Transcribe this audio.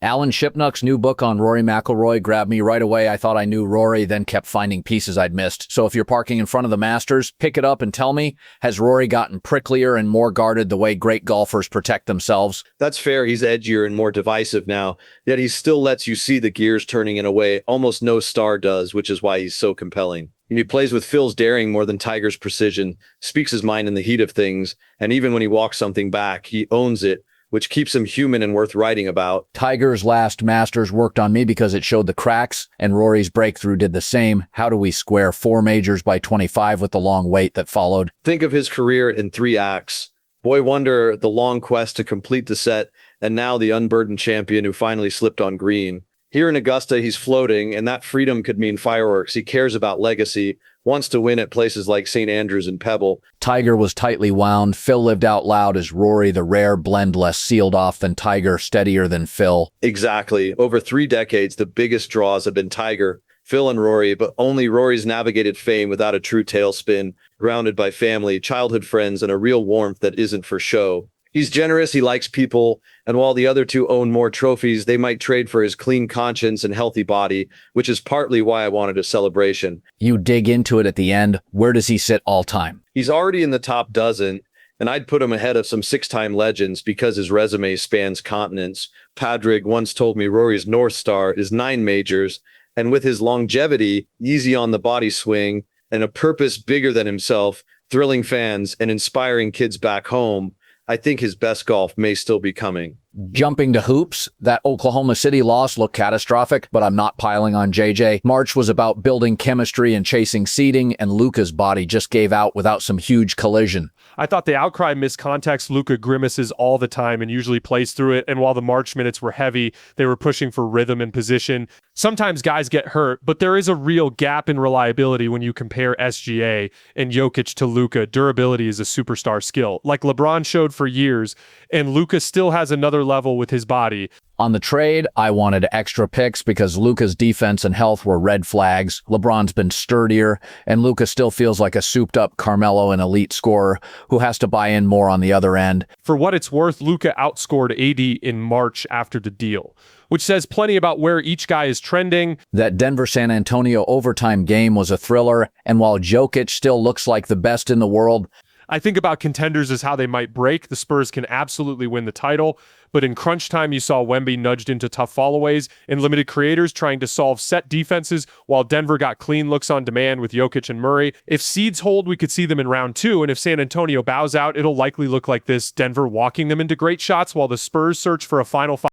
Alan Shipnuck's new book on Rory McIlroy grabbed me right away. I thought I knew Rory, then kept finding pieces I'd missed. So if you're parking in front of the Masters, pick it up and tell me, has Rory gotten pricklier and more guarded the way great golfers protect themselves? That's fair. He's edgier and more divisive now, yet he still lets you see the gears turning in a way almost no star does, which is why he's so compelling. He plays with Phil's daring more than Tiger's precision, speaks his mind in the heat of things, and even when he walks something back, he owns it, which keeps him human and worth writing about. Tiger's last Masters worked on me because it showed the cracks, and Rory's breakthrough did the same. How do we square 4 majors by 25 with the long wait that followed? Think of his career in 3 acts. Boy wonder, the long quest to complete the set, and now the unburdened champion who finally slipped on green. Here in Augusta, he's floating, and that freedom could mean fireworks. He cares about legacy, wants to win at places like St. Andrews and Pebble. Tiger was tightly wound. Phil lived out loud as Rory, the rare blend less sealed off than Tiger, steadier than Phil. Exactly. Over 3 decades, the biggest draws have been Tiger, Phil, and Rory, but only Rory's navigated fame without a true tailspin, grounded by family, childhood friends, and a real warmth that isn't for show. He's generous, he likes people, and while the other 2 own more trophies, they might trade for his clean conscience and healthy body, which is partly why I wanted a celebration. You dig into it at the end. Where does he sit all time? He's already in the top dozen, and I'd put him ahead of some 6-time legends because his resume spans continents. Padraig once told me Rory's North Star is 9 majors, and with his longevity, easy on the body swing, and a purpose bigger than himself, thrilling fans and inspiring kids back home, I think his best golf may still be coming. Jumping to hoops, that Oklahoma City loss looked catastrophic, but I'm not piling on JJ. March was about building chemistry and chasing seeding, and Luka's body just gave out without some huge collision. I thought the outcry missed context. Luka grimaces all the time and usually plays through it. And while the March minutes were heavy, they were pushing for rhythm and position. Sometimes guys get hurt, but there is a real gap in reliability when you compare SGA and Jokic to Luka. Durability is a superstar skill, like LeBron showed for years, and Luka still has another level with his body. On the trade, I wanted extra picks because Luka's defense and health were red flags. LeBron's been sturdier, and Luka still feels like a souped-up Carmelo and elite scorer who has to buy in more on the other end. For what it's worth, Luka outscored AD in March after the deal, which says plenty about where each guy is trending. That Denver-San Antonio overtime game was a thriller, and while Jokic still looks like the best in the world, I think about contenders as how they might break. The Spurs can absolutely win the title, but in crunch time, you saw Wemby nudged into tough followaways and limited creators trying to solve set defenses, while Denver got clean looks on demand with Jokic and Murray. If seeds hold, we could see them in round 2, and if San Antonio bows out, it'll likely look like this: Denver walking them into great shots while the Spurs search for a final 5.